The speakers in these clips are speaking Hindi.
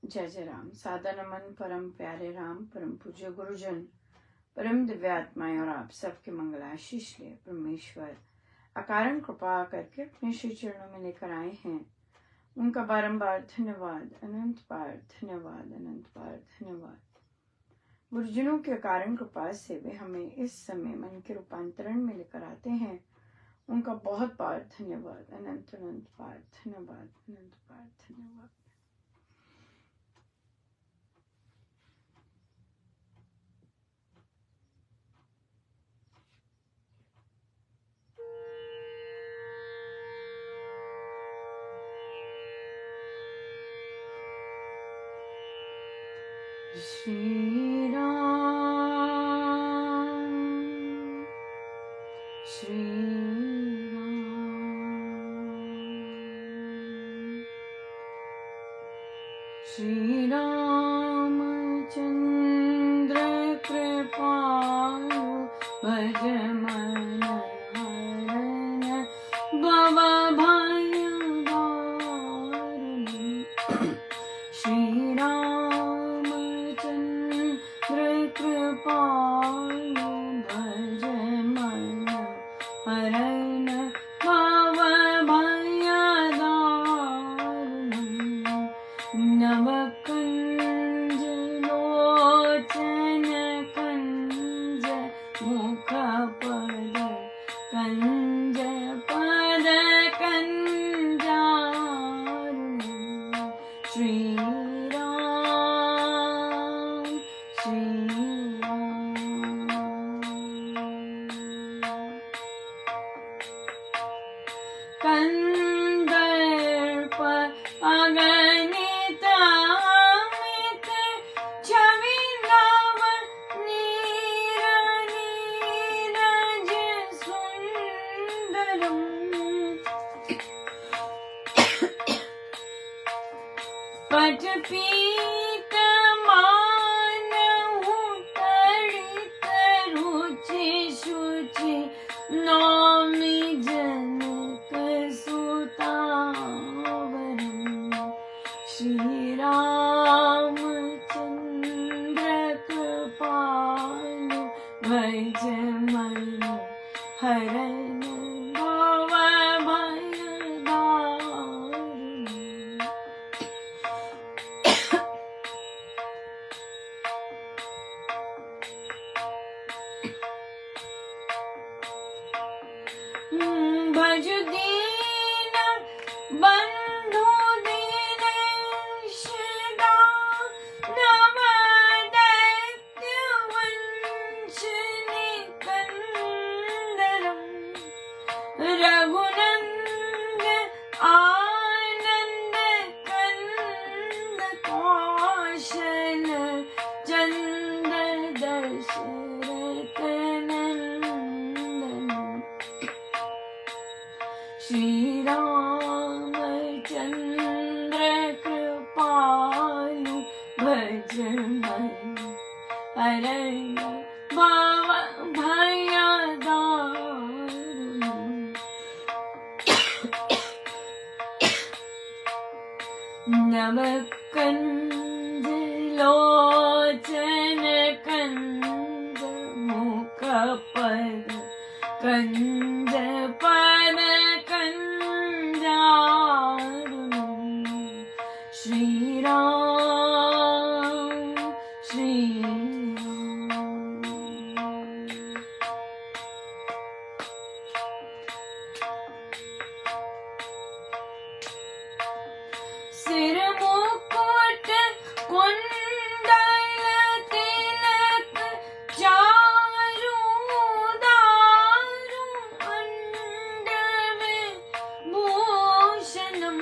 जय जय राम। सादा नमन परम प्यारे राम, परम पूज्य गुरुजन, परम दिव्यात्माएं और आप सबके मंगलाशीष ले परमेश्वर अकारण कृपा करके अपने श्री चरणों में लेकर आए हैं। उनका बारंबार धन्यवाद, अनंत बार धन्यवाद, अनंत बार धन्यवाद। गुरुजनों के अकारण कृपा से वे हमें इस समय मन के रूपांतरण में लेकर आते हैं। उनका बहुत बार धन्यवाद, अनंत अनंत बार धन्यवाद, अनंत बार धन्यवाद। श्री राम, श्री राम, श्री रामचंद्र कृपालु भज मन हरण भव भय दारुणी। श्री रामचंद्र कृपालु भज मन हरण भव भय दारुणी। नव कंज लोचन कंज मुख पद कंज पद कंजारुणी। श्री राम, श्री राम। कंदर्प अगणित अमित छवि नव नीर नीरज सुंदरम। पट पीत मानहु तड़ित रुचि शुचि नौमि जनक सुतावरम। श्री रामचंद्र कृपालु भज मन हरण भव भय दारुणी। भज दीन बंधु दीनेश दानव दैत्य वंश निकंदरम। रघुनंद आनंद कंद कौशल चंद दशरथ नंदन। श्री रामचंद्र कृपालु भज मन हरण भव भय दारुणी। नव कंज लोचन कंज मुख पद कंज पद कंजारुणी। श्री राम, श्री राम। सिर मुकुट कुंडल तिलक चारु दारु अंड में भूषणम।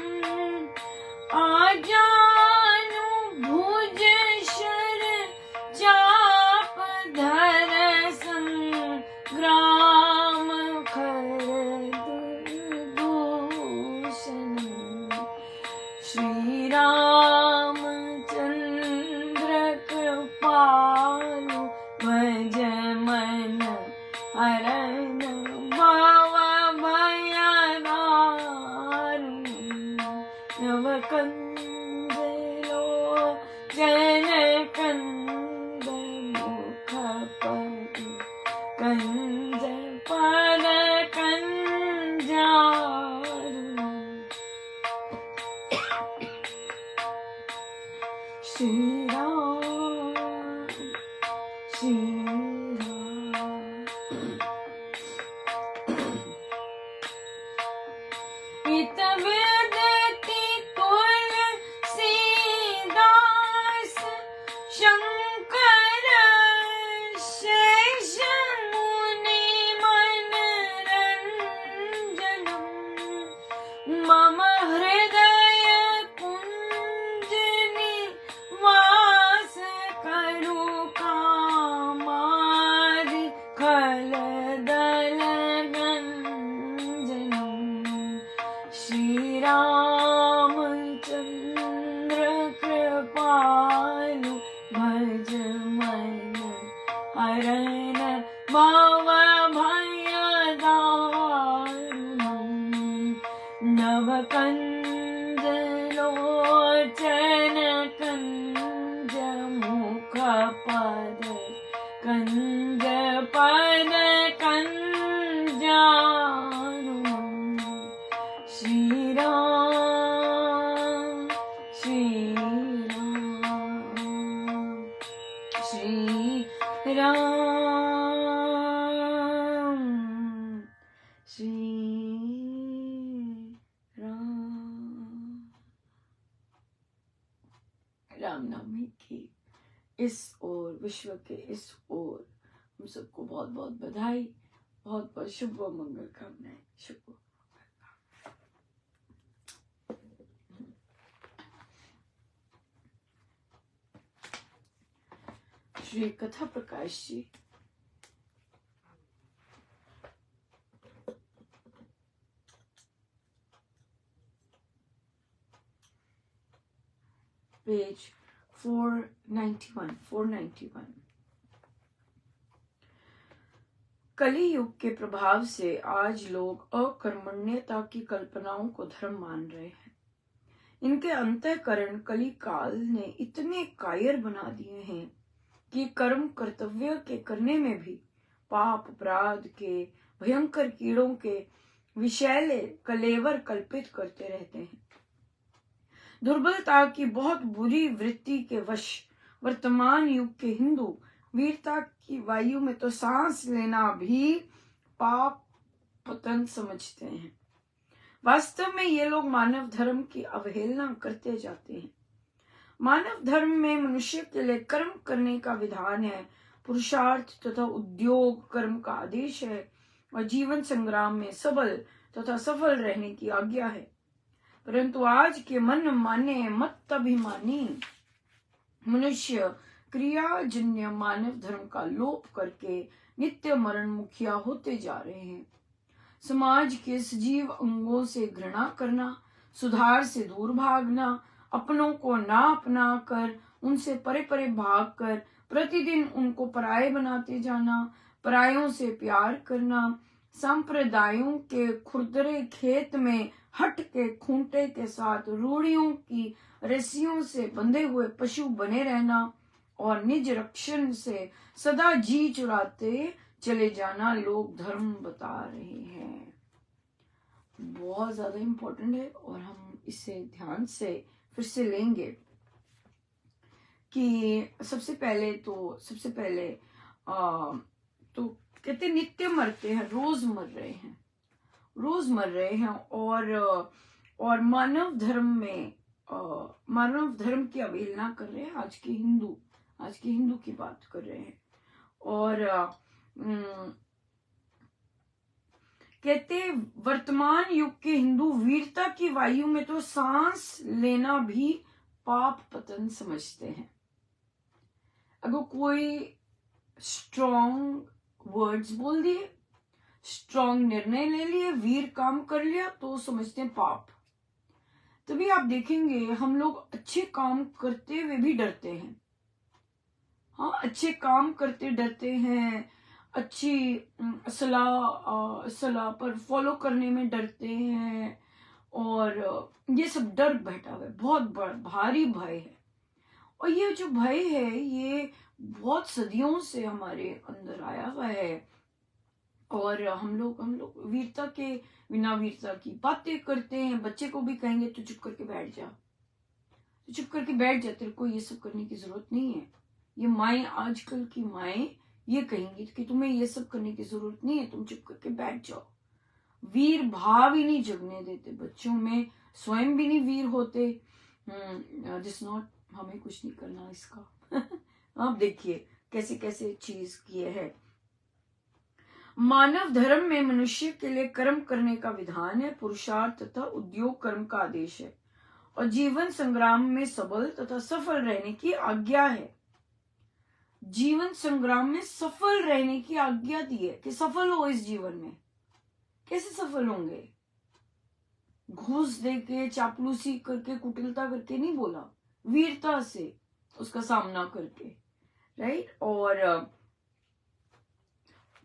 आजानु भुज शर श्री राम श्री राम। इत विदति तुलसीदास शंकर शेष मुनि मनरंजनम मम हृदय कुंज निवास करु कामादि खलदल गंजनम श्री रामचंद्र कृपालु भज मन हरन भव भय दारुणम् नव कंज लोचन कंज मुख पद कंज पद कंजारुणम् श्री राम श्री राम श्री राम श्री राम। रामनवमी की इस ओर, विश्व के इस ओर हम सबको बहुत बहुत बधाई, बहुत बहुत शुभ व मंगल कामनाएं। शुभ श्री कथा प्रकाश जी पेज 491। कली युग के प्रभाव से आज लोग अकर्मण्यता की कल्पनाओं को धर्म मान रहे हैं। इनके अंतःकरण कली काल ने इतने कायर बना दिए हैं कि कर्म कर्तव्य के करने में भी पाप अपराध के भयंकर कीड़ों के विषैले कलेवर कल्पित करते रहते हैं। दुर्बलता की बहुत बुरी वृत्ति के वश वर्तमान युग के हिंदू वीरता की वायु में तो सांस लेना भी पाप पतन समझते हैं। वास्तव में ये लोग मानव धर्म की अवहेलना करते जाते हैं। मानव धर्म में मनुष्य के लिए कर्म करने का विधान है, पुरुषार्थ तथा उद्योग कर्म का आदेश है और जीवन संग्राम में सबल तथा सफल रहने की आज्ञा है। परंतु आज के मन माने मत अभिमानी मनुष्य क्रियाजन्य मानव धर्म का लोप करके नित्य मरण मुखिया होते जा रहे हैं। समाज के सजीव अंगों से घृणा करना, सुधार से दूर भागना, अपनों को ना अपना कर उनसे परे परे भाग कर प्रतिदिन उनको पराये बनाते जाना, परायों से प्यार करना, संप्रदायों के खुरदरे खेत में हट के खूंटे के साथ रूढ़ियों की रस्सियों से बंधे हुए पशु बने रहना और निज रक्षण से सदा जी चुराते चले जाना लोग धर्म बता रहे हैं। बहुत ज्यादा इम्पोर्टेंट है और हम इसे ध्यान से फिर से लेंगे कि सबसे पहले तो कहते नित्य मरते हैं, रोज मर रहे हैं और मानव धर्म की अवहेलना कर रहे हैं। आज के हिंदू की बात कर रहे हैं और कहते वर्तमान युग के हिंदू वीरता की वायु में तो सांस लेना भी पाप पतन समझते हैं। अगर कोई स्ट्रॉन्ग वर्ड्स बोल दिए, स्ट्रॉन्ग निर्णय ले लिए, वीर काम कर लिया तो समझते हैं पाप। तभी आप देखेंगे हम लोग अच्छे काम करते हुए भी डरते हैं। हाँ, अच्छे काम करते डरते हैं, अच्छी सलाह पर फॉलो करने में डरते हैं और ये सब डर बैठा हुआ है, बहुत भारी भय है। और ये जो भय है ये बहुत सदियों से हमारे अंदर आया हुआ है और हम लोग वीरता के बिना वीरता की बातें करते हैं। बच्चे को भी कहेंगे तो चुप करके बैठ जा, तो चुप करके बैठ जा, तेरे को ये सब करने की जरूरत नहीं है। ये माएँ, आजकल की माएँ ये कहेंगी कि तुम्हें ये सब करने की जरूरत नहीं है, तुम चुप करके बैठ जाओ। वीर भाव ही नहीं जगने देते बच्चों में, स्वयं भी नहीं वीर होते। दिस नॉट, हमें कुछ नहीं करना इसका। आप देखिए कैसे कैसे चीज किए है। मानव धर्म में मनुष्य के लिए कर्म करने का विधान है, पुरुषार्थ तथा उद्योग कर्म का आदेश है और जीवन संग्राम में सबल तथा सफल रहने की आज्ञा है। जीवन संग्राम में सफल रहने की आज्ञा दी है कि सफल हो इस जीवन में। कैसे सफल होंगे? घूस देके, चापलूसी करके, कुटिलता करके नहीं बोला, वीरता से उसका सामना करके, राइट। और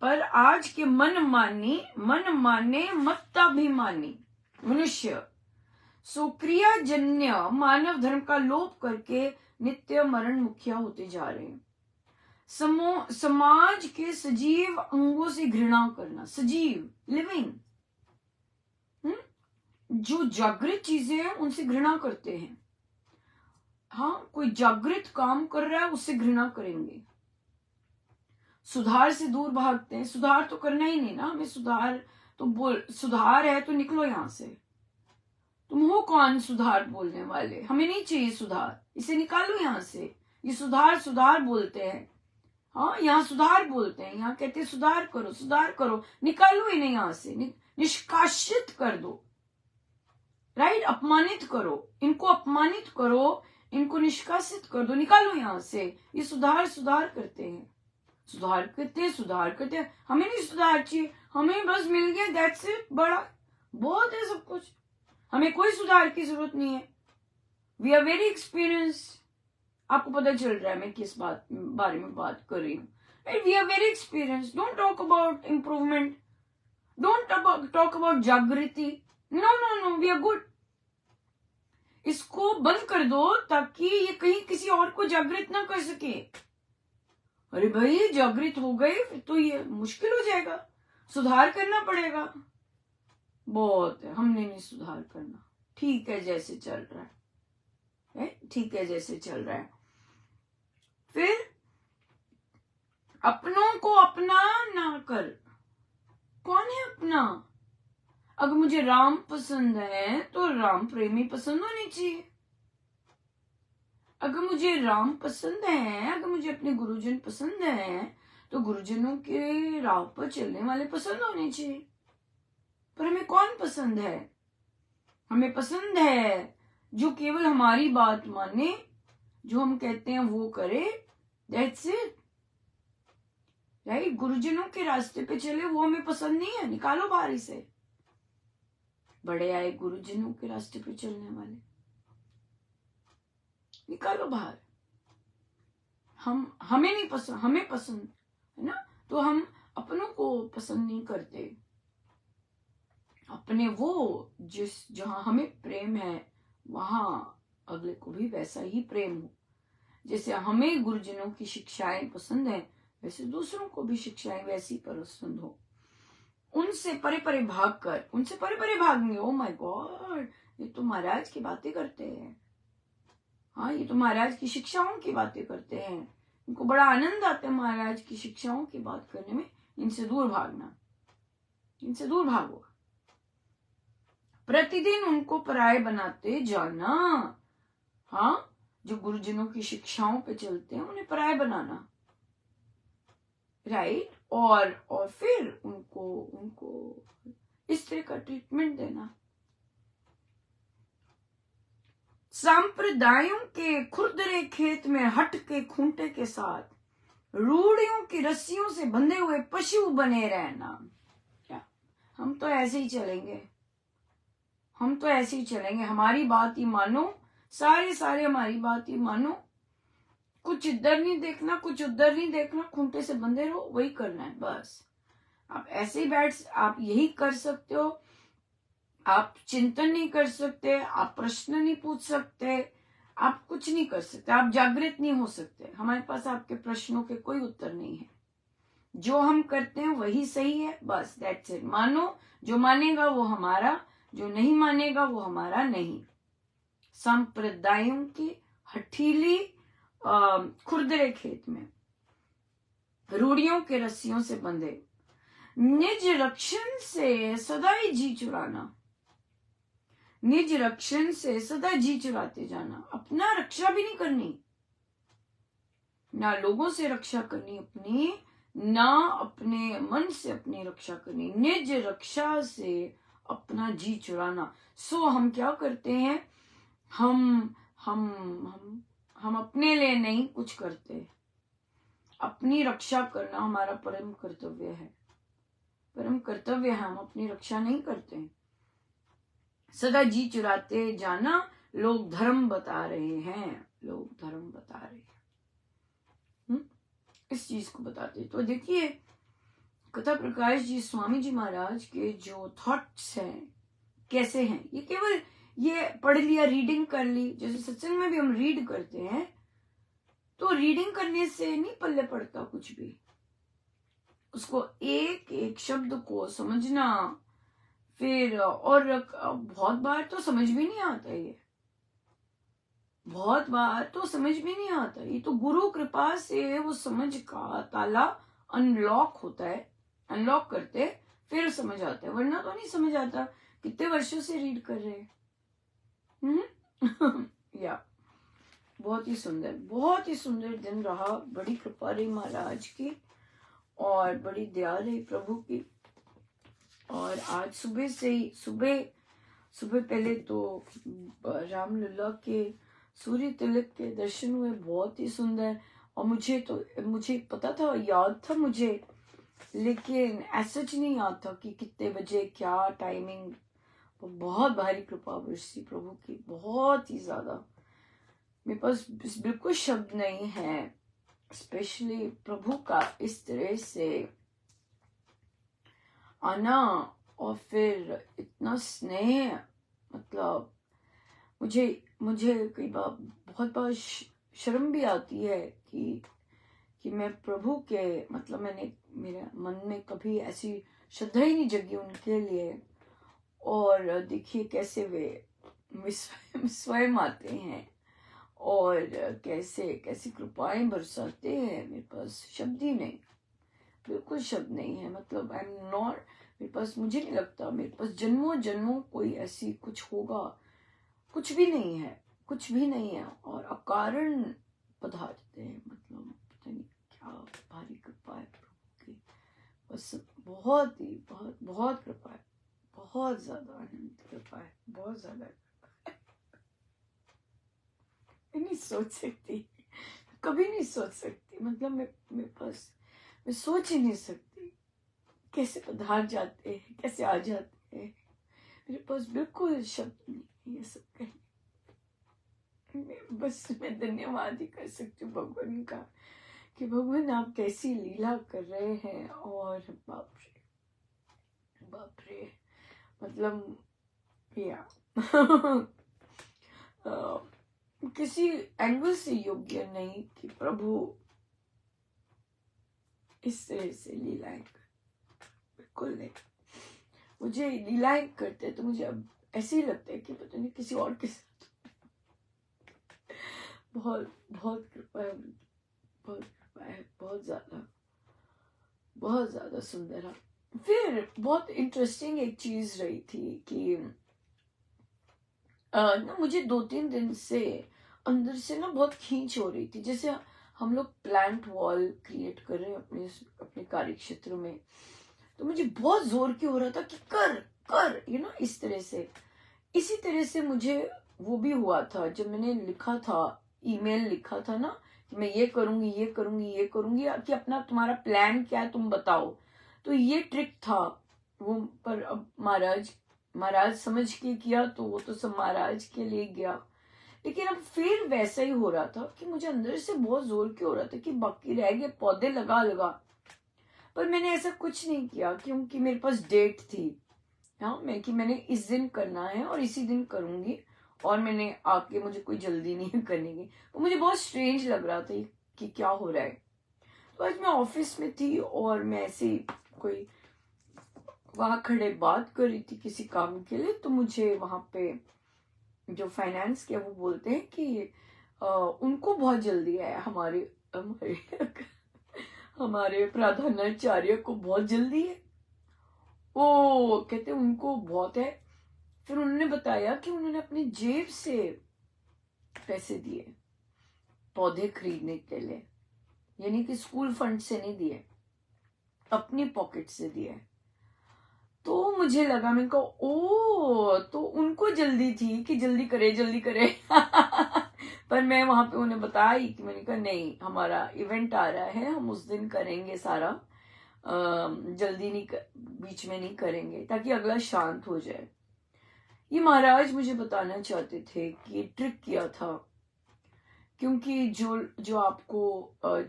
पर आज के मन माने मत्ताभिमानी मनुष्य सुक्रियाजन्य मानव धर्म का लोप करके नित्य मरण मुखिया होते जा रहे हैं। समाज के सजीव अंगों से घृणा करना, सजीव लिविंग, जो जागृत चीजें हैं उनसे घृणा करते हैं। हाँ, कोई जागृत काम कर रहा है उससे घृणा करेंगे। सुधार से दूर भागते हैं। सुधार तो करना ही नहीं ना हमें, सुधार है तो निकलो यहां से। तुम हो कौन सुधार बोलने वाले? हमें नहीं चाहिए सुधार, इसे निकालो यहां से। ये सुधार बोलते हैं। हाँ, यहाँ सुधार बोलते हैं, यहाँ कहते हैं सुधार करो, निकालो इन्हें यहाँ से, निष्कासित कर दो, राइट। अपमानित करो, इनको अपमानित करो, इनको निष्कासित कर दो, निकालो यहाँ से। ये सुधार करते हैं, सुधार करते हैं। हमें नहीं सुधार चाहिए, हमें बस मिल गया, दैट्स इट, बड़ा बहुत है सब कुछ, हमें कोई सुधार की जरूरत नहीं है। We are very experienced. आपको पता चल रहा है मैं किस बारे में बात कर रही हूँ। We are very experienced. Don't talk about improvement, don't talk about jagriti. No, we are good. इसको बंद कर दो ताकि ये कहीं किसी और को जागृत ना कर सके। अरे भाई, जागृत हो गए फिर तो ये मुश्किल हो जाएगा, सुधार करना पड़ेगा। बहुत है, हमने नहीं सुधार करना, ठीक है जैसे चल रहा है, ठीक है जैसे चल रहा है। फिर अपनों को अपना ना कर। कौन है अपना? अगर मुझे राम पसंद है तो राम प्रेमी पसंद होनी चाहिए। अगर मुझे राम पसंद है, अगर मुझे अपने गुरुजन पसंद है तो गुरुजनों के राह पर चलने वाले पसंद होने चाहिए। पर हमें कौन पसंद है? हमें पसंद है जो केवल हमारी बात माने, जो हम कहते हैं वो करे, दैट्स इट, राइट। गुरुजनों के रास्ते पे चले वो हमें पसंद नहीं है, निकालो बाहर इसे। बड़े आए गुरुजनों के रास्ते पे चलने वाले, निकालो बाहर। हमें नहीं पसंद, हमें पसंद है ना, तो हम अपनों को पसंद नहीं करते। अपने वो जहां हमें प्रेम है वहां अगले को भी वैसा ही प्रेम हो। जैसे हमें गुरुजनों की शिक्षाएं पसंद है, वैसे दूसरों को भी शिक्षाएं वैसी पसंद हो। उनसे परे परे भागेंगे। ओ माय गॉड, ये तो महाराज की बातें करते हैं। हाँ, ये तो महाराज की शिक्षाओं की बातें करते हैं, इनको बड़ा आनंद आता है महाराज की शिक्षाओं की बात करने में। इनसे दूर भागना, इनसे दूर भागो। प्रतिदिन उनको पराये बनाते जाना। हाँ, जो गुरुजनों की शिक्षाओं पे चलते हैं उन्हें पराये बनाना, राइट। और फिर उनको इस तरह का ट्रीटमेंट देना। सांप्रदायों के खुरदरे खेत में हट के खूंटे के साथ रूढ़ियों की रस्सियों से बंधे हुए पशु बने रहना। क्या हम तो ऐसे ही चलेंगे? हमारी बात ही मानो, सारे हमारी बात ही मानो, कुछ इधर नहीं देखना, कुछ उधर नहीं देखना, खूंटे से बंधे रहो, वही करना है बस। आप ऐसे ही आप यही कर सकते हो। आप चिंतन नहीं कर सकते, आप प्रश्न नहीं पूछ सकते, आप कुछ नहीं कर सकते, आप जागृत नहीं हो सकते। हमारे पास आपके प्रश्नों के कोई उत्तर नहीं है। जो हम करते हैं वही सही है, बस दैट्स इट। मानो, जो मानेगा वो हमारा, जो नहीं मानेगा वो हमारा नहीं। संप्रदायों की हठीली खुरदरे खेत में रूढ़ियों के रस्सियों से बंधे, निज रक्षण से सदा ही जी चुराना, निज रक्षण से सदा जी चुराते जाना, अपना रक्षा भी नहीं करनी, ना लोगों से रक्षा करनी अपनी, ना अपने मन से अपनी रक्षा करनी, निज रक्षा से अपना जी चुराना। सो हम क्या करते हैं, हम अपने लिए नहीं कुछ करते, अपनी रक्षा करना हमारा परम कर्तव्य है, परम कर्तव्य है, हम अपनी रक्षा नहीं करते। सदा जी चुराते जाना, लोग धर्म बता रहे हैं, लोग धर्म बता रहे हैं। इस चीज को बताते। तो देखिए कथा प्रकाश जी स्वामी जी महाराज के जो थॉट्स हैं कैसे हैं, ये केवल ये पढ़ लिया, रीडिंग कर ली, जैसे सत्संग में भी हम रीड करते हैं, तो रीडिंग करने से नहीं पल्ले पड़ता कुछ भी, उसको एक एक शब्द को समझना, फिर और बहुत बार तो समझ भी नहीं आता, ये बहुत बार तो समझ भी नहीं आता, ये तो गुरु कृपा से वो समझ का ताला अनलॉक होता है, अनलॉक करते फिर समझ आता है, वरना तो नहीं समझ आता। कितने वर्षों से रीड कर रहे हैं। या बहुत ही सुंदर दिन रहा, बड़ी कृपा रही महाराज की और बड़ी दया रही प्रभु की। और आज सुबह से ही सुबह पहले तो रामलला के सूर्य तिलक के दर्शन हुए, बहुत ही सुंदर। और मुझे पता था, याद था मुझे, लेकिन ऐसा नहीं याद था कि कितने बजे क्या टाइमिंग। बहुत भारी कृपा बरसी प्रभु की, बहुत ही ज्यादा। मेरे पास बिल्कुल शब्द नहीं है, स्पेशली प्रभु का इस तरह से आना और फिर इतना स्नेह। मतलब मुझे कई बार बहुत बार शर्म भी आती है कि मैं प्रभु के, मतलब मेरे मन में कभी ऐसी श्रद्धा ही नहीं जगी उनके लिए। और देखिए कैसे वे स्वयं आते हैं और कैसी कृपाएं बरसाते हैं। मेरे पास शब्द ही नहीं, बिल्कुल शब्द नहीं है। मतलब आई एम नॉट, मेरे पास, मुझे नहीं लगता मेरे पास जन्मों कोई ऐसी कुछ होगा, कुछ भी नहीं है, कुछ भी नहीं है। और अकारण पधारते हैं, मतलब पता नहीं क्या भारी कृपा है प्रभु की, बस बहुत कृपा है, बहुत ज्यादा आनंद कृपा है, बहुत ज्यादा कृपा है। मैं नहीं सोच सकती, कभी नहीं सोच सकती, मतलब मेरे पास, मैं सोच ही नहीं सकती कैसे पधार जाते हैं, कैसे आ जाते हैं। मेरे पास बिल्कुल शब्द नहीं ये सब कहने। बस मैं धन्यवाद ही कर सकती हूँ भगवान का कि भगवान आप कैसी लीला कर रहे हैं। और बाप रे मतलब या किसी एंगल से योग्य नहीं कि प्रभु इस तरह से लीलाएं कर, बिल्कुल नहीं। मुझे लीलाएं करते तो मुझे अब ऐसे ही लगता है कि पता नहीं किसी और के साथ। बहुत कृपा है, बहुत कृपा है, बहुत ज्यादा सुंदर है। फिर बहुत इंटरेस्टिंग एक चीज रही थी कि ना मुझे 2-3 दिन से अंदर से ना बहुत खींच हो रही थी, जैसे हम लोग प्लांट वॉल क्रिएट कर रहे हैं अपने कार्य क्षेत्र में। तो मुझे बहुत जोर की हो रहा था कि कर इस तरह से। इसी तरह से मुझे वो भी हुआ था जब मैंने लिखा था, ईमेल लिखा था ना कि मैं ये करूंगी कि अपना तुम्हारा प्लान क्या है तुम बताओ। तो ये ट्रिक था वो, पर अब महाराज समझ के किया तो वो तो सब महाराज के लिए गया। लेकिन अब फिर वैसा ही हो रहा था कि मुझे अंदर से बहुत जोर क्यों हो रहा था कि बाकी रह गए पौधे लगा, पर मैंने ऐसा कुछ नहीं किया क्योंकि मेरे पास डेट थी। हाँ, मैंने इस दिन करना है और इसी दिन करूंगी, और मैंने आके, मुझे कोई जल्दी नहीं करने की। तो मुझे बहुत स्ट्रेंज लग रहा था कि क्या हो रहा है। तो आज मैं ऑफिस में थी और मैं ऐसे कोई वहां खड़े बात कर रही थी किसी काम के लिए। तो मुझे वहां पे जो फाइनेंस के, वो बोलते हैं कि उनको बहुत जल्दी है, हमारे हमारे हमारे प्रधानाचार्य को बहुत जल्दी है, वो कहते उनको बहुत है। फिर उन्होंने बताया कि उन्होंने अपनी जेब से पैसे दिए पौधे खरीदने के लिए, यानी कि स्कूल फंड से नहीं दिए, अपनी पॉकेट से दिए। तो मुझे लगा, मैंने कहा ओ, तो उनको जल्दी थी कि जल्दी करे जल्दी करे पर मैं वहां पे उन्हें बताई कि मैंने कहा नहीं, हमारा इवेंट आ रहा है, हम उस दिन करेंगे सारा, जल्दी नहीं बीच में नहीं करेंगे, ताकि अगला शांत हो जाए। ये महाराज मुझे बताना चाहते थे कि ये ट्रिक किया था, क्योंकि जो आपको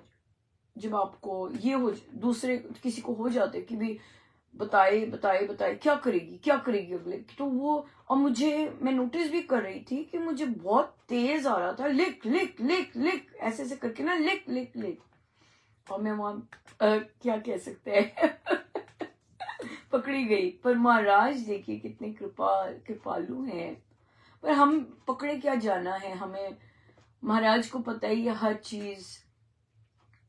जब आपको ये हो, दूसरे किसी को हो जाते कि भी बताए बताए बताए क्या करेगी अगले, तो वो, और मैं नोटिस भी कर रही थी कि मुझे बहुत तेज आ रहा था, लिख लिख लिख लिख ऐसे ऐसे करके ना, लिख लिख लिख, और मैं वहां क्या कह सकते हैं पकड़ी गई। पर महाराज देखिए कितने कृपालु हैं, पर हम पकड़े क्या जाना है, हमें महाराज को पता ही है हर चीज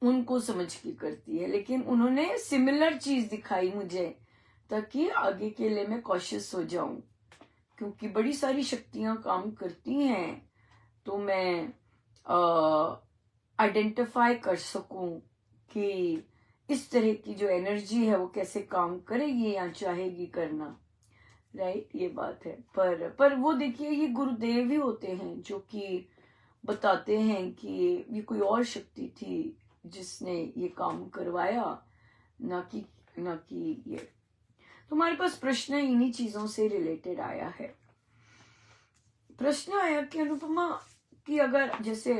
उनको समझ की करती है, लेकिन उन्होंने सिमिलर चीज दिखाई मुझे, ताकि आगे के लिए मैं कॉशियस हो जाऊं, क्योंकि बड़ी सारी शक्तियां काम करती हैं, तो मैं आइडेंटिफाई कर सकूं कि इस तरह की जो एनर्जी है वो कैसे काम करेगी या चाहेगी करना, राइट, ये बात है। पर वो देखिए, ये गुरुदेव ही होते हैं जो कि बताते हैं कि ये कोई और शक्ति थी जिसने ये काम करवाया, ना कि ये। तो हमारे पास प्रश्न इन्हीं चीजों से रिलेटेड आया है। प्रश्न आया कि अनुपमा, कि अगर जैसे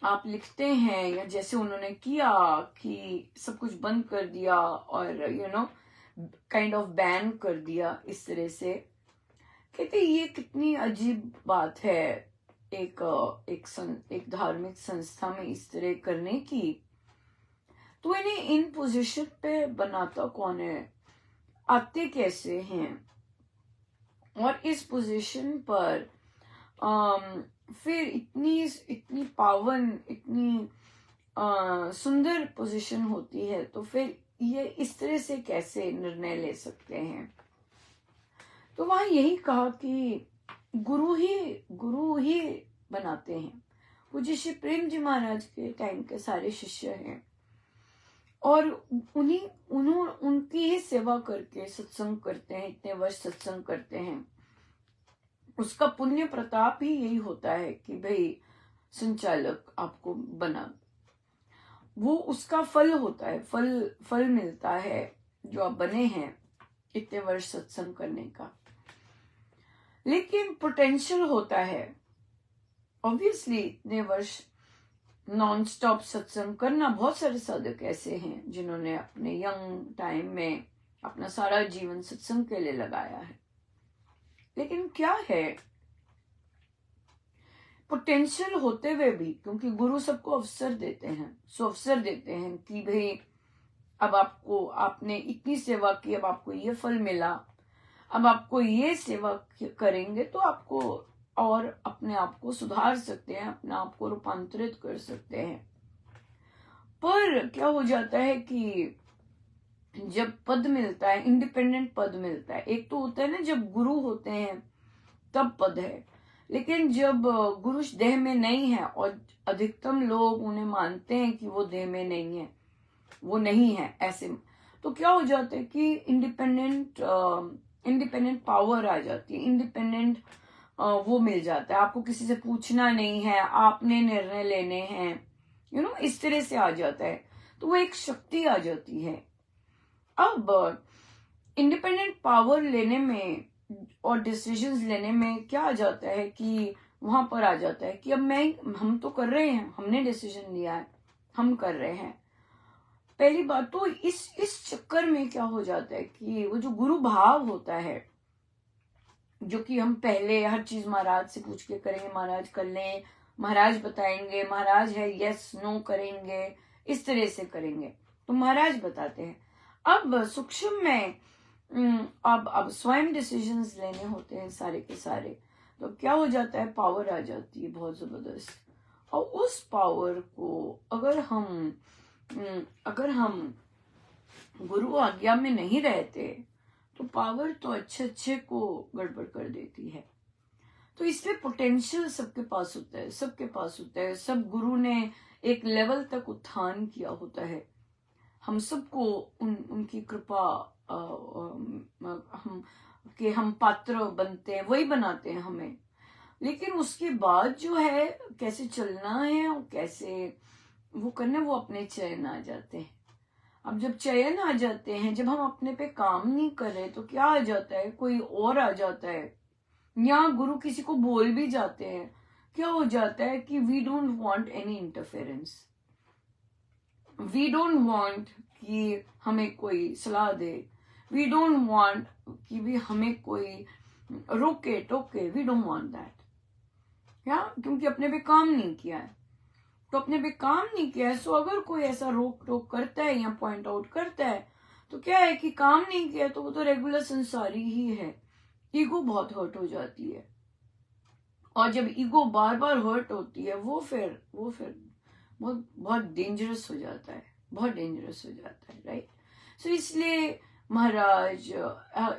आप लिखते हैं, या जैसे उन्होंने किया कि सब कुछ बंद कर दिया और काइंड ऑफ बैन कर दिया इस तरह से, कहते ये कितनी अजीब बात है एक धार्मिक संस्था में इस तरह करने की। तो इन्हें इन पोजीशन पे बनाता कौन है, आते कैसे हैं, और इस पोजीशन पर फिर इतनी पावन, इतनी सुंदर पोजीशन होती है, तो फिर ये इस तरह से कैसे निर्णय ले सकते हैं। तो वहां यही कहा कि गुरु ही बनाते हैं। पूज्य श्री प्रेम जी महाराज के टाइम के सारे शिष्य हैं, और उनकी ही सेवा करके सत्संग करते हैं, इतने वर्ष सत्संग करते हैं। उसका पुण्य प्रताप ही यही होता है कि भाई संचालक आपको बना, वो उसका फल होता है, फल मिलता है जो आप बने हैं इतने वर्ष सत्संग करने का। लेकिन पोटेंशियल होता है, ऑब्वियसली इतने वर्ष नॉन स्टॉप सत्संग करना, बहुत सारे साधक ऐसे हैं जिन्होंने अपने यंग टाइम में अपना सारा जीवन सत्संग के लिए लगाया है। लेकिन क्या है, पोटेंशियल होते हुए भी, क्योंकि गुरु सबको अवसर देते हैं, अवसर देते हैं कि भाई अब आपने इतनी सेवा की, अब आपको ये फल मिला, अब आपको ये सेवा करेंगे तो आपको और अपने आप को सुधार सकते हैं, अपने आप को रूपांतरित कर सकते हैं। पर क्या हो जाता है कि जब पद मिलता है, इंडिपेंडेंट पद मिलता है, एक तो होता है ना जब गुरु होते हैं तब पद है, लेकिन जब गुरु देह में नहीं है, और अधिकतम लोग उन्हें मानते हैं कि वो देह में नहीं है, वो नहीं है ऐसे, तो क्या हो जाता है कि इंडिपेंडेंट पावर आ जाती है, इंडिपेंडेंट वो मिल जाता है, आपको किसी से पूछना नहीं है, आपने निर्णय लेने हैं, इस तरह से आ जाता है, तो वो एक शक्ति आ जाती है। अब इंडिपेंडेंट पावर लेने में और डिसीजंस लेने में क्या आ जाता है कि वहां पर आ जाता है कि अब हम तो कर रहे हैं, हमने डिसीजन लिया है, हम कर रहे हैं। पहली बात तो इस चक्कर में क्या हो जाता है कि वो जो गुरु भाव होता है, जो कि हम पहले हर चीज महाराज से पूछ के करेंगे, महाराज कर लें, महाराज बताएंगे, महाराज है यस नो करेंगे, इस तरह से करेंगे, तो महाराज बताते हैं। अब सूक्ष्म में अब स्वयं डिसीजंस लेने होते हैं सारे के सारे, तो क्या हो जाता है, पावर आ जाती है बहुत जबरदस्त। और उस पावर को अगर हम गुरु आज्ञा में नहीं रहते तो पावर तो अच्छे को गड़बड़ कर देती है। तो इसलिए पोटेंशियल सबके पास होता है, सबके पास होता है। सब गुरु ने एक लेवल तक उत्थान किया होता है। हम सबको उनकी कृपा हम पात्र बनते हैं, वही बनाते हैं हमें। लेकिन उसके बाद जो है कैसे चलना है और कैसे वो करना, वो अपने चयन आ जाते हैं। अब जब चयन आ जाते हैं, जब हम अपने पे काम नहीं कर रहे तो क्या आ जाता है, कोई और आ जाता है, या गुरु किसी को बोल भी जाते हैं। क्या हो जाता है कि we don't want any interference, we don't want कि हमें कोई सलाह दे, वी डोंट वांट कि भी हमें कोई रोके टोके, वी डोंट वांट दैट। क्या, क्योंकि अपने पे काम नहीं किया है। तो अपने पे काम नहीं किया है, सो अगर कोई ऐसा रोक टोक करता है या पॉइंट आउट करता है तो क्या है कि काम नहीं किया, तो वो तो रेगुलर संसारी ही है। ईगो बहुत हर्ट हो जाती है, और जब ईगो बार बार हर्ट होती है वो फिर बहुत डेंजरस हो जाता है, बहुत डेंजरस हो जाता है, राइट। सो इसलिए महाराज,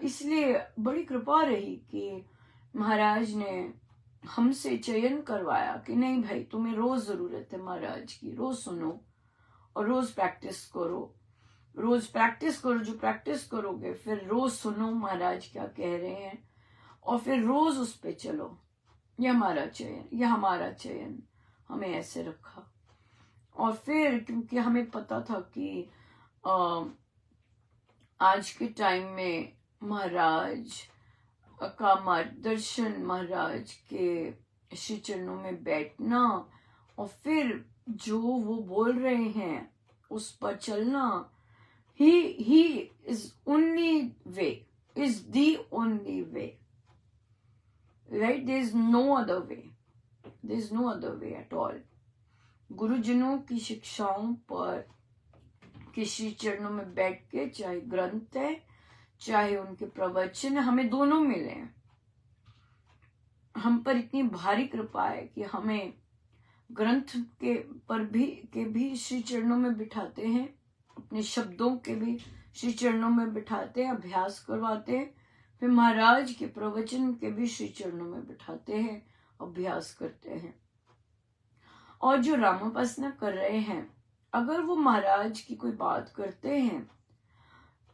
इसलिए बड़ी कृपा रही कि महाराज ने हमसे चयन करवाया कि नहीं भाई, तुम्हें रोज जरूरत है महाराज की, रोज सुनो और रोज प्रैक्टिस करो, रोज प्रैक्टिस करो। जो प्रैक्टिस करोगे फिर रोज सुनो महाराज क्या कह रहे हैं, और फिर रोज उस पे चलो। यह हमारा चयन हमें ऐसे रखा। और फिर क्योंकि हमें पता था कि आज के टाइम में महाराज का मार्गदर्शन, महाराज के श्री चरणों में बैठना और फिर जो वो बोल रहे हैं उस पर चलना, he is only way, is the only way, right? there is no other way at all. गुरुजनों की शिक्षाओं पर किसी चरणों में बैठ के, चाहे ग्रंथ है चाहे उनके प्रवचन, हमें दोनों मिले हैं। हम पर इतनी भारी कृपा है कि हमें ग्रंथ के भी श्री चरणों में बिठाते हैं, अपने शब्दों के भी श्री चरणों में बिठाते हैं, अभ्यास करवाते हैं। फिर महाराज के प्रवचन के भी श्री चरणों में बिठाते हैं, अभ्यास करते हैं। और जो रामोपासना कर रहे हैं, अगर वो महाराज की कोई बात करते हैं,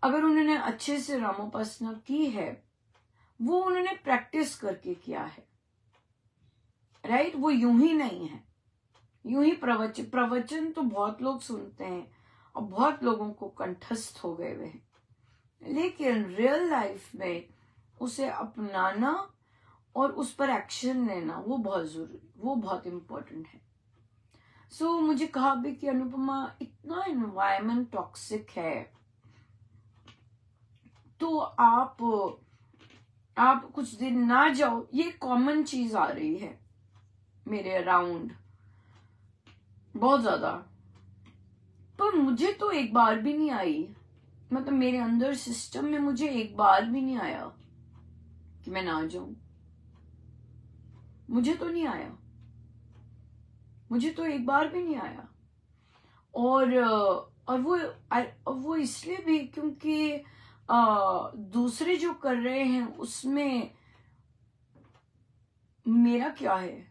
अगर उन्होंने अच्छे से रामोपासना की है, वो उन्होंने प्रैक्टिस करके किया है, राइट। वो यूं ही नहीं है, यूं ही प्रवचन तो बहुत लोग सुनते हैं और बहुत लोगों को कंठस्थ हो गए हुए हैं, लेकिन रियल लाइफ में उसे अपनाना और उस पर एक्शन लेना वो बहुत जरूरी, वो बहुत इंपॉर्टेंट है। सो मुझे कहा भी कि अनुपमा, इतना एनवायरनमेंट टॉक्सिक है, तो आप कुछ दिन ना जाओ। ये कॉमन चीज आ रही है मेरे अराउंड बहुत ज्यादा, पर मुझे तो एक बार भी नहीं आई, मतलब मेरे अंदर सिस्टम में मुझे एक बार भी नहीं आया कि मैं ना जाऊं। मुझे तो नहीं आया, मुझे तो एक बार भी नहीं आया। और वो इसलिए भी क्योंकि दूसरे जो कर रहे हैं उसमें मेरा क्या है,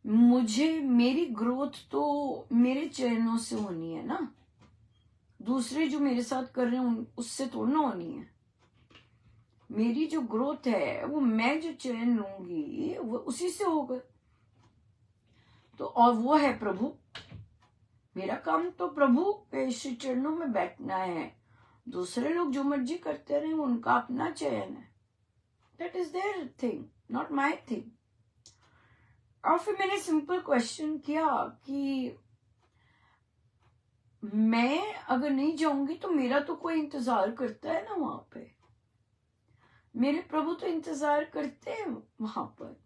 मेरी ग्रोथ तो मेरे चरणों से होनी है ना, दूसरे जो मेरे साथ कर रहे हैं उससे थोड़ी ना होनी है। मेरी जो ग्रोथ है वो मैं जो चयन लूंगी वो उसी से होगा। तो और वो है प्रभु, मेरा काम तो प्रभु के श्री चरणों में बैठना है। दूसरे लोग जो मर्जी करते रहे, उनका अपना चयन है, that is there thing, not my thing. और फिर मैंने सिंपल क्वेश्चन किया कि मैं अगर नहीं जाऊंगी तो मेरा तो कोई इंतजार करता है ना वहां पे, मेरे प्रभु तो इंतजार करते हैं वहां पर।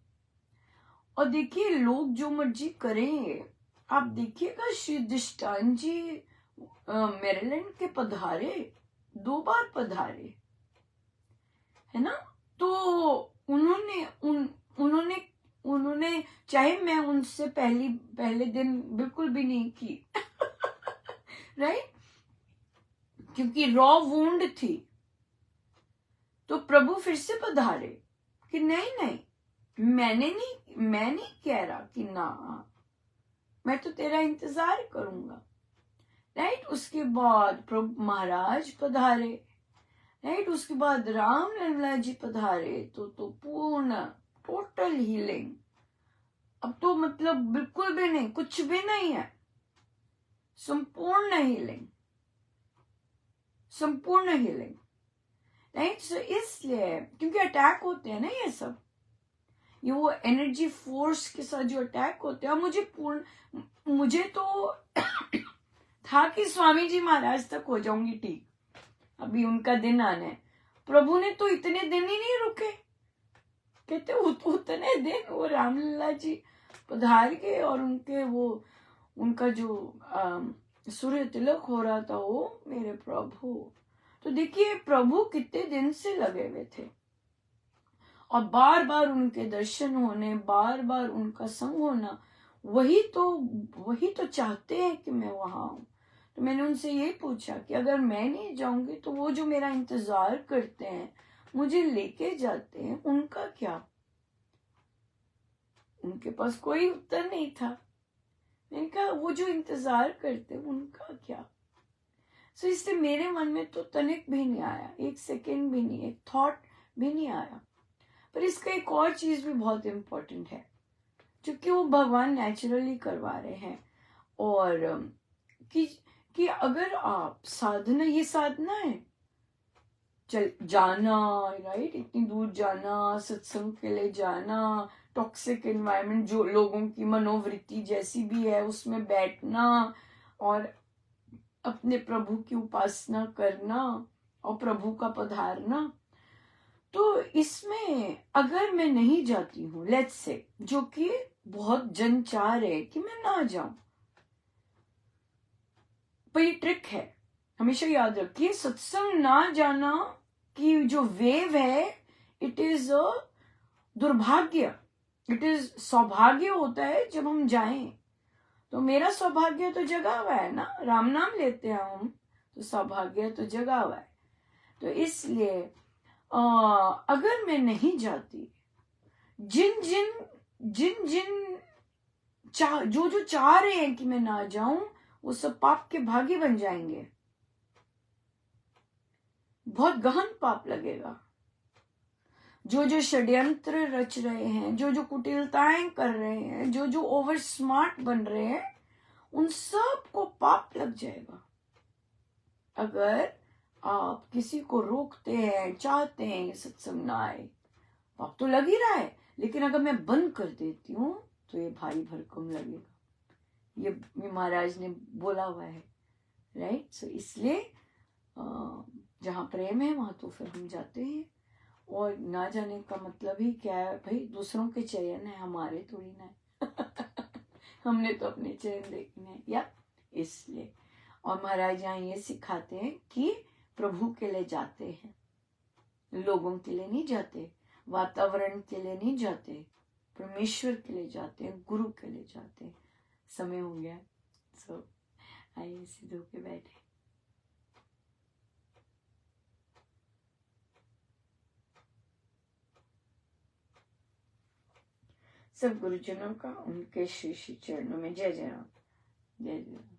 और देखिए लोग जो मर्जी करें, आप देखिएगा श्री दिष्टान जी मेरीलैंड के पधारे, 2 बार पधारे, है ना। तो उन्होंने उन्होंने चाहे मैं उनसे पहले दिन बिल्कुल भी नहीं की राइट, क्योंकि रॉ वुंड थी, तो प्रभु फिर से पधारे कि नहीं, मैं नहीं कह रहा कि ना, मैं तो तेरा इंतजार करूंगा। राइट, उसके बाद प्रभु महाराज पधारे। राइट, उसके बाद राम लला जी पधारे, तो पूर्ण टोटल हीलिंग। अब तो मतलब बिल्कुल भी नहीं, कुछ भी नहीं है, संपूर्ण हीलिंग, संपूर्ण हीलिंग। राइट, सो इसलिए क्योंकि अटैक होते हैं ना ये सब, ये वो एनर्जी फोर्स के साथ जो अटैक होते हैं। और मुझे तो था कि स्वामी जी महाराज तक हो जाऊंगी ठीक, अभी उनका दिन आना है। प्रभु ने तो इतने दिन ही नहीं रुके, कहते उतने दिन वो रामलला जी पधार गए और उनका जो सूर्य तिलक हो रहा था, वो मेरे प्रभु। तो देखिए प्रभु कितने दिन से लगे हुए थे, और बार बार उनके दर्शन होने, बार बार उनका संग होना, वही तो चाहते हैं कि मैं वहां आऊं। तो मैंने उनसे यही पूछा कि अगर मैं नहीं जाऊंगी तो वो जो मेरा इंतजार करते हैं, मुझे लेके जाते हैं, उनका क्या? उनके पास कोई उत्तर नहीं था। मैंने कहा वो जो इंतजार करते हैं, उनका क्या? सो इसलिए मेरे मन में तो तनिक भी नहीं आया, एक सेकेंड भी नहीं, एक थॉट भी नहीं आया। पर इसका एक और चीज भी बहुत इंपॉर्टेंट है, क्योंकि वो भगवान नेचुरली करवा रहे हैं। और कि अगर आप साधना, ये साधना है, चल जाना, राइट, इतनी दूर जाना, सत्संग के लिए जाना, टॉक्सिक एनवायरनमेंट, जो लोगों की मनोवृत्ति जैसी भी है उसमें बैठना, और अपने प्रभु की उपासना करना, और प्रभु का पधारना। तो इसमें अगर मैं नहीं जाती हूँ, लेट्स से, जो कि बहुत जन चाह रहे कि मैं ना जाऊं, पर ये ट्रिक है, हमेशा याद रखिए, सत्संग ना जाना की जो वेव है, इट इज अ दुर्भाग्य, इट इज सौभाग्य होता है जब हम जाएं। तो मेरा सौभाग्य तो जगा हुआ है ना, राम नाम लेते हैं हम, तो सौभाग्य तो जगा हुआ है। तो इसलिए अगर मैं नहीं जाती, जिन जिन जो चाह रहे हैं कि मैं ना जाऊं, वो सब पाप के भागी बन जाएंगे, बहुत गहन पाप लगेगा। जो षड्यंत्र रच रहे हैं, जो कुटिलताएं कर रहे हैं, जो ओवर स्मार्ट बन रहे हैं, उन सब को पाप लग जाएगा। अगर आप किसी को रोकते हैं, चाहते हैं सत्संग ना आए, पाप तो लग ही रहा है, लेकिन अगर मैं बंद कर देती हूँ तो ये भारी भरकम लगेगा। ये महाराज ने बोला हुआ है, राइट। सो इसलिए जहाँ प्रेम है वहां तो फिर हम जाते हैं। और ना जाने का मतलब ही क्या है भाई, दूसरों के चयन है, हमारे थोड़ी ना हमने तो अपने चयन देखने हैं, या इसलिए। और महाराज यहाँ ये सिखाते हैं कि प्रभु के लिए जाते हैं, लोगों के लिए नहीं जाते, वातावरण के लिए नहीं जाते, परमेश्वर के लिए जाते हैं, गुरु के लिए जाते हैं। समय हो गया, सो आइए सीधे होके बैठे। सब गुरुजनों का उनके श्री श्री चरणों में जय जय राम, जय जय राम।